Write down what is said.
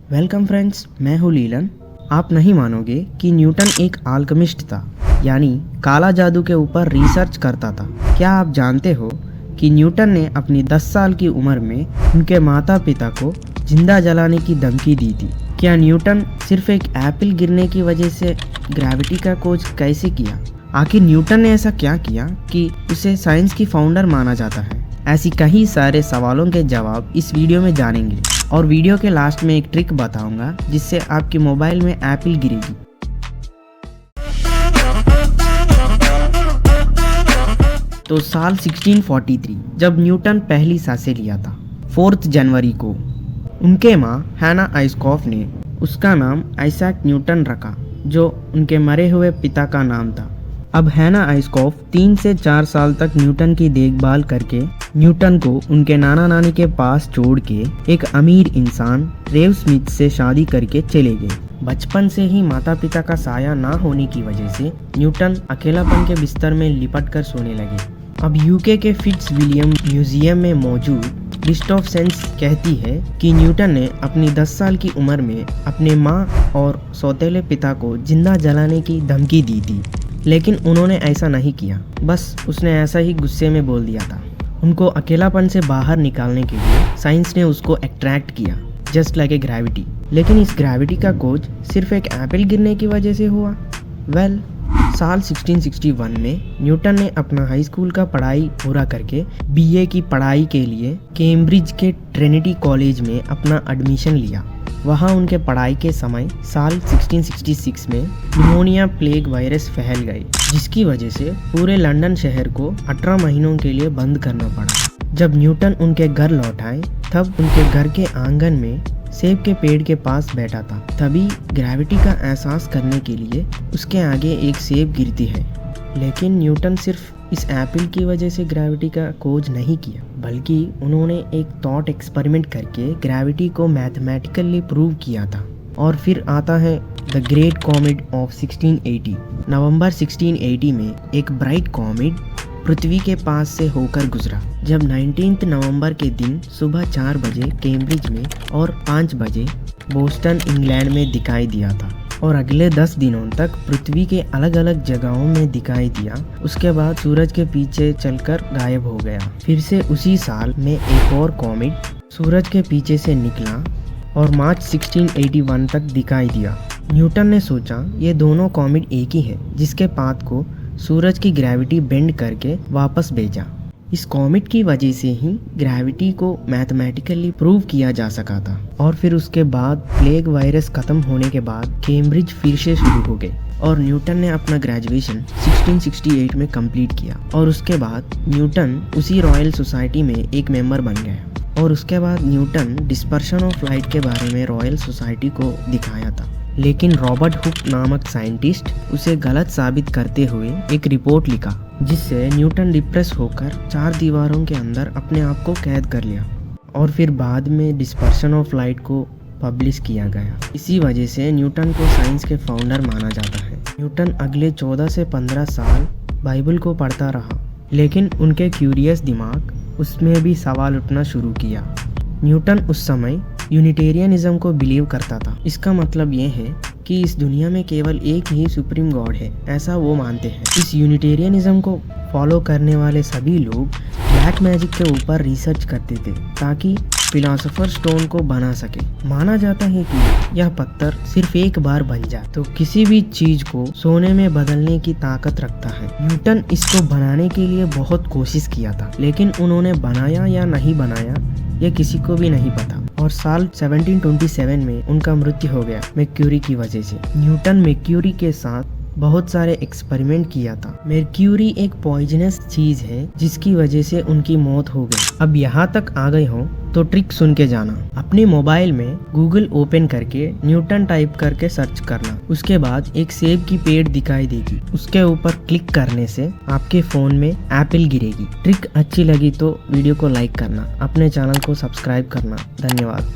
Welcome friends, मैं हूँ linen. आप नहीं मानोगे कि न्यूटन एक आल्केमिस्ट था, यानी काला जादू के ऊपर रिसर्च करता था। क्या आप जानते हो कि न्यूटन ने अपनी 10 साल की उम्र में उनके माता पिता को जिंदा जलाने की धमकी दी थी। क्या न्यूटन सिर्फ एक एप्पल गिरने की वजह से ग्रेविटी का खोज कैसे किया? आखिर न्यूटन ने ऐसा क्या किया कि उसे साइंस की फाउंडर माना जाता है? ऐसी कई सारे सवालों के जवाब इस वीडियो में जानेंगे और वीडियो के लास्ट में एक ट्रिक बताऊंगा जिससे आपके मोबाइल में एप्पल गिरेगी। तो साल 1643 जब न्यूटन पहली सांसें लिया था, 4 जनवरी को उनके माँ हैना आइजकॉफ ने उसका नाम आइजैक न्यूटन रखा, जो उनके मरे हुए पिता का नाम था। अब हैना आइजकॉफ 3 से 4 साल तक न्यूटन की देखभाल करके न्यूटन को उनके नाना नानी के पास छोड़ के एक अमीर इंसान रेव स्मिथ से शादी करके चले गए। बचपन से ही माता पिता का साया ना होने की वजह से न्यूटन अकेलापन के बिस्तर में लिपट कर सोने लगे। अब यूके के फिट्स विलियम म्यूजियम में मौजूद लिस्ट ऑफ सेंस कहती है कि न्यूटन ने अपनी 10 साल की उम्र में अपने माँ और सौतेले पिता को जिंदा जलाने की धमकी दी थी, लेकिन उन्होंने ऐसा नहीं किया। बस उसने ऐसा ही गुस्से में बोल दिया था। उनको अकेलापन से बाहर निकालने के लिए साइंस ने उसको अट्रैक्ट किया, जस्ट लाइक ए ग्रेविटी। लेकिन इस ग्रेविटी का खोज सिर्फ एक एप्पल गिरने की वजह से हुआ? साल 1661 में न्यूटन ने अपना हाई स्कूल का पढ़ाई पूरा करके बीए की पढ़ाई के लिए कैम्ब्रिज के ट्रिनिटी कॉलेज में अपना एडमिशन लिया। वहाँ उनके पढ़ाई के समय साल 1666 में निमोनिया प्लेग वायरस फैल गई, जिसकी वजह से पूरे लंदन शहर को 18 महीनों के लिए बंद करना पड़ा। जब न्यूटन उनके घर लौट आए, तब उनके घर के आंगन में सेब के पेड़ के पास बैठा था। तभी ग्रेविटी का एहसास करने के लिए उसके आगे एक सेब गिरती है। लेकिन न्यूटन सिर्फ इस एप्पल की वजह से ग्रेविटी का खोज नहीं किया, बल्कि उन्होंने एक थॉट एक्सपेरिमेंट करके ग्रेविटी को मैथमेटिकली प्रूव किया था। और फिर आता है द ग्रेट कॉमेट ऑफ 1680। नवंबर 1680 में एक ब्राइट कॉमेट पृथ्वी के पास से होकर गुजरा। जब 19 नवंबर के दिन सुबह 4 बजे कैम्ब्रिज में और 5 बजे बोस्टन इंग्लैंड में दिखाई दिया था और अगले 10 दिनों तक पृथ्वी के अलग अलग जगहों में दिखाई दिया। उसके बाद सूरज के पीछे चलकर गायब हो गया। फिर से उसी साल में एक और कॉमेट सूरज के पीछे से निकला और मार्च 1681 तक दिखाई दिया। न्यूटन ने सोचा ये दोनों कॉमेट एक ही है, जिसके पाथ को सूरज की ग्रेविटी बेंड करके वापस भेजा। इस कॉमेट की वजह से ही ग्रेविटी को मैथमेटिकली प्रूव किया जा सका था। और फिर उसके बाद प्लेग वायरस खत्म होने के बाद कैम्ब्रिज फिर से शुरू हो गए और न्यूटन ने अपना ग्रेजुएशन 1668 में कंप्लीट किया। और उसके बाद न्यूटन उसी रॉयल सोसाइटी में एक मेंबर बन गया। और उसके बाद न्यूटन डिस्पर्शन ऑफ लाइट के बारे में रॉयल सोसाइटी को दिखाया था, लेकिन रॉबर्ट हुक नामक साइंटिस्ट उसे गलत साबित करते हुए एक रिपोर्ट लिखा, जिससे न्यूटन डिप्रेस होकर 4 दीवारों के अंदर अपने आप को कैद कर लिया। और फिर बाद में डिस्पर्शन ऑफ लाइट को पब्लिश किया गया। इसी वजह से न्यूटन को साइंस के फाउंडर माना जाता है। न्यूटन अगले 14 से 15 साल बाइबल को पढ़ता रहा, लेकिन उनके क्यूरियस दिमाग उसमें भी सवाल उठना शुरू किया। न्यूटन उस समय यूनिटेरियनिज्म को बिलीव करता था। इसका मतलब ये है कि इस दुनिया में केवल एक ही सुप्रीम गॉड है, ऐसा वो मानते हैं। इस यूनिटेरियनिज्म को फॉलो करने वाले सभी लोग ब्लैक मैजिक के ऊपर रिसर्च करते थे ताकि फिलोसोफर स्टोन को बना सके। माना जाता है कि यह पत्थर सिर्फ एक बार बन जाए तो किसी भी चीज को सोने में बदलने की ताकत रखता है। न्यूटन इसको बनाने के लिए बहुत कोशिश किया था, लेकिन उन्होंने बनाया या नहीं बनाया यह किसी को भी नहीं पता। और साल 1727 में उनका मृत्यु हो गया मर्क्यूरी की वजह से। न्यूटन मर्क्यूरी के साथ बहुत सारे एक्सपेरिमेंट किया था। मर्क्यूरी एक पॉइजनस चीज है जिसकी वजह से उनकी मौत हो गई। अब यहाँ तक आ गए हो तो ट्रिक सुन के जाना। अपने मोबाइल में गूगल ओपन करके न्यूटन टाइप करके सर्च करना। उसके बाद एक सेब की पेड़ दिखाई देगी, उसके ऊपर क्लिक करने से आपके फोन में एप्पल गिरेगी। ट्रिक अच्छी लगी तो वीडियो को लाइक करना, अपने चैनल को सब्सक्राइब करना। धन्यवाद।